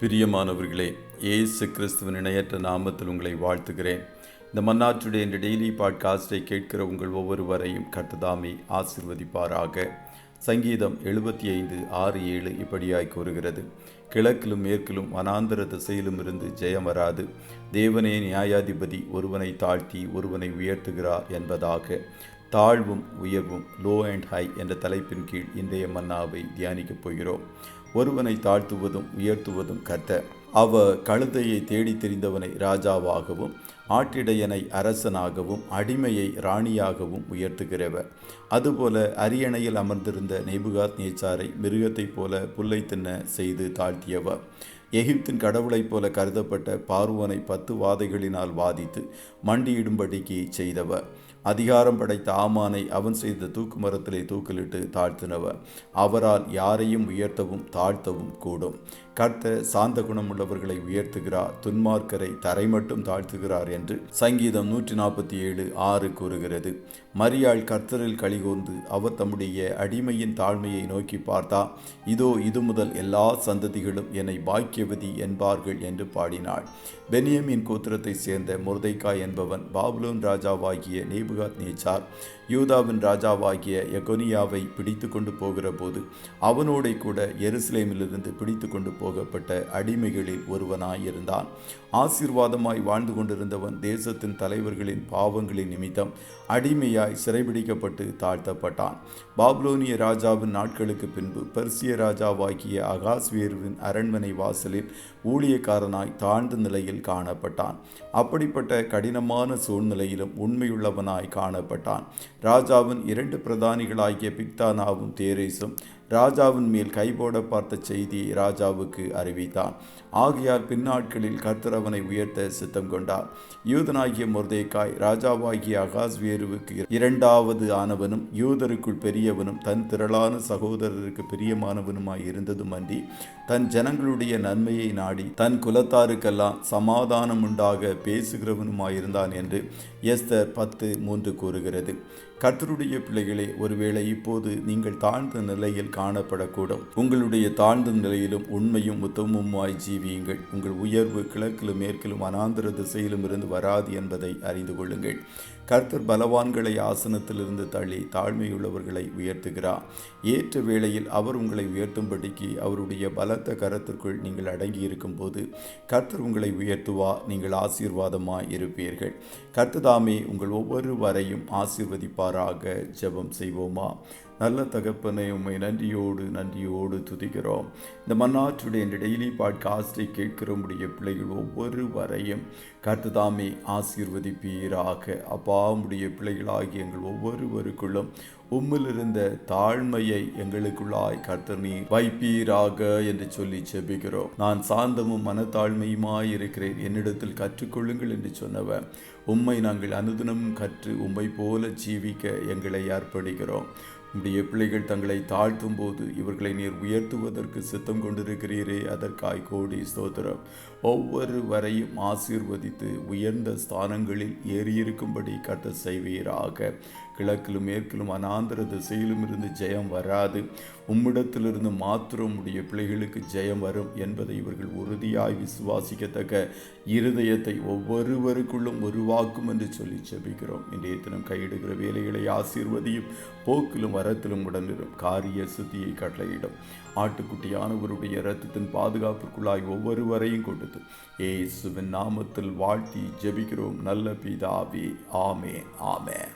பிரியமானவர்களே, இயேசு கிறிஸ்துவின் இணையற்ற நாமத்தில் உங்களை வாழ்த்துகிறேன். இந்த மன்னாற்றுடைய இந்த டெய்லி பாட்காஸ்டை கேட்கிற உங்கள் ஒவ்வொருவரையும் கர்த்தர் ஆசீர்வதிப்பாராக. சங்கீதம் 75:6-7 இப்படியாய் கூறுகிறது: கிழக்கிலும் மேற்கிலும் வனாந்தர திசையிலும் இருந்து ஜெயம் வராது. தேவனே நியாயாதிபதி, ஒருவனை தாழ்த்தி ஒருவனை உயர்த்துகிறார் என்பதாக. தாழ்வும் உயர்வும், லோ அண்ட் ஹை என்ற தலைப்பின் கீழ் இன்றைய மன்னாவை தியானிக்கப் போகிறோம். ஒருவனை தாழ்த்துவதும் உயர்த்துவதும் கர்த்தர். அவர் கழுதையை தேடி தெரிந்தவனை ராஜாவாகவும், ஆட்டிடையனை அரசனாகவும், அடிமையை ராணியாகவும் உயர்த்துகிறவர். அதுபோல அரியணையில் அமர்ந்திருந்த நேபுகாத்நேச்சாரை மிருகத்தைப் போல புல்லை தின்ன செய்து தாழ்த்தியவர். எகிப்தின் கடவுளைப் போல கருதப்பட்ட பார்வோனை 10 வாதைகளினால் வாதித்து மண்டியிடும்படிக்கு செய்தவர். அதிகாரம் படைத்த ஆமானை அவன் செய்த தூக்கு மரத்திலே தூக்கிலிட்டு தாழ்த்தினவர். அவரால் யாரையும் உயர்த்தவும் தாழ்த்தவும் கூடும். கர்த்தர் சாந்த குணமுள்ளவர்களை உயர்த்துகிறார், துன்மார்க்கரை தரை மட்டும் தாழ்த்துகிறார் என்று சங்கீதம் 147:6 கூறுகிறது. மரியாள் கர்த்தரில் கலிகூர்ந்து அவர் தம்முடைய அடிமையின் தாழ்மையை நோக்கி பார்த்தா, இதோ இது முதல் எல்லா சந்ததிகளும் என்னை பாக்கியவதி என்பார்கள் என்று பாடினாள். பென்யமீன் கோத்திரத்தை சேர்ந்த மொர்தெக்காய் என்பவன் பாபிலோன் ராஜாவாகிய நேபுகாத்நேச்சார் யூதாவின் ராஜாவாகிய எகொனியாவை பிடித்து கொண்டு போகிற போது அவனோட கூட எருசலேமிலிருந்து பிடித்து கொண்டு போகப்பட்ட அடிமைகளில் ஒருவனாயிருந்தான். ஆசீர்வாதமாய் வாழ்ந்து கொண்டிருந்தவன் தேசத்தின் தலைவர்களின் பாவங்களின் நிமித்தம் அடிமையாய் சிறைபிடிக்கப்பட்டு தாழ்த்தப்பட்டான். பாபிலோனிய ராஜாவின் நாட்களுக்கு பின்பு பெர்சிய ராஜாவாகிய அகாஸ்வேருவின் அரண்மனை வாசலில் ஊழியக்காரனாய் தாழ்ந்த நிலையில் காணப்பட்டான். அப்படிப்பட்ட கடினமான சூழ்நிலையிலும் உண்மையுள்ளவனாய் காணப்பட்டான். ராஜாவின் 2 பிரதானிகளாகிய பிக்தானாவும் தேரேசும் ராஜாவின் மேல் கைபோட பார்த்த செய்தியை ராஜாவுக்கு அறிவித்தான். ஆகையால் பின்னாட்களில் கர்த்தர் அவனை உயர்த்த சித்தம் கொண்டார். யூதனாகிய மொர்தெக்காய் ராஜாவாகிய அகாஸ்வேருவுக்கு 2வது ஆனவனும் யூதருக்குள் பெரியவனும் தன் திரளான சகோதரருக்கு பிரியமானவனுமாய் இருந்ததும் அன்றி, தன் ஜனங்களுடைய நன்மையை நாடி தன் குலத்தாருக்கெல்லாம் சமாதானம் உண்டாக பேசுகிறவனுமாயிருந்தான் என்று எஸ்தர் 10:3 கூறுகிறது. கர்த்தருடைய பிள்ளைகளே, ஒருவேளை இப்போது நீங்கள் தாழ்ந்த நிலையில் காணப்படக்கூடும். உங்களுடைய தாழ்ந்த நிலையிலும் உண்மையும் உத்தமமுமாய் ஜீவியுங்கள். உங்கள் உயர்வு கிழக்கிலும் மேற்கிலும் வனாந்தர திசையிலும் இருந்து வராது என்பதை அறிந்து கொள்ளுங்கள். கர்த்தர் பலவான்களை ஆசனத்திலிருந்து தள்ளி தாழ்மையுள்ளவர்களை உயர்த்துகிறார். ஏற்ற வேளையில் அவர் உங்களை உயர்த்தும்படிக்கு அவருடைய பலத்த கரத்திற்குள் நீங்கள் அடங்கி இருக்கும் போது கர்த்தர் உங்களை உயர்த்துவார். நீங்கள் ஆசீர்வாதமாய் இருப்பீர்கள். கர்த்ததாமே உங்கள் ஒவ்வொருவரையும் ஆசீர்வதிப்பாராக. ஜெபம் செய்வோமா? நல்ல தகப்பனை, உம்மை நன்றியோடு துதிக்கிறோம். இந்த மன்னாற்றுடைய இந்த டெய்லி பாட்காஸ்டை கேட்கிற உடைய பிள்ளைகள் ஒவ்வொருவரையும் கர்த்ததாமே ஆசீர்வதிப்பீராக. அப்பா, உடைய பிள்ளைகளாகி எங்கள் ஒவ்வொருவருக்குள்ளும் உம்மிலிருந்த தாழ்மையை எங்களுக்குள்ளாய் கர்த்தர் நீர் வைப்பீராக என்று சொல்லி ஜெபிக்கிறோம். நான் சாந்தமும் மனத்தாழ்மையுமாய் இருக்கிறேன், என்னிடத்தில் கற்றுக்கொள்ளுங்கள் என்று சொன்னவர். உம்மை நாங்கள் அனுதினமும் கற்று உம்மை போல ஜீவிக்க எங்களை அர்ப்பணிக்கிறோம். உம்முடைய பிள்ளைகள் தங்களை தாழ்த்தும் போது இவர்களை நீர் உயர்த்துவதற்கு சித்தம் கொண்டிருக்கிறீரே, அதற்காய் கோடி ஸ்தோத்திரம். ஒவ்வொருவரையும் ஆசீர்வதித்து உயர்ந்த ஸ்தானங்களில் ஏறியிருக்கும்படி கர்த்தர் செய்வீராக. கிழக்கிலும் மேற்கிலும் வனாந்தர திசையிலும் இருந்து ஜெயம் வராது. உம்மிடத்திலிருந்து மாத்திரம் உடைய பிள்ளைகளுக்கு ஜெயம் வரும் என்பதை இவர்கள் உறுதியாய் விசுவாசிக்கத்தக்க இருதயத்தை ஒவ்வொருவருக்குள்ளும் உருவாக்கும் என்று சொல்லி ஜெபிக்கிறோம். இன்றைய தினம் கையிடுகிற வேலைகளை ஆசீர்வதியும், போக்கிலும் வரத்திலும் உடனிரும், காரிய சுத்தியை கட்டளையிடும். ஆட்டுக்குட்டியானவருடைய இரத்தத்தின் பாதுகாப்பிற்குள்ளாய் ஒவ்வொருவரையும் கொடுத்து இயேசுவின் நாமத்தில் வாழ்த்தி ஜெபிக்கிறோம் நல்ல பிதாவே. ஆமென்.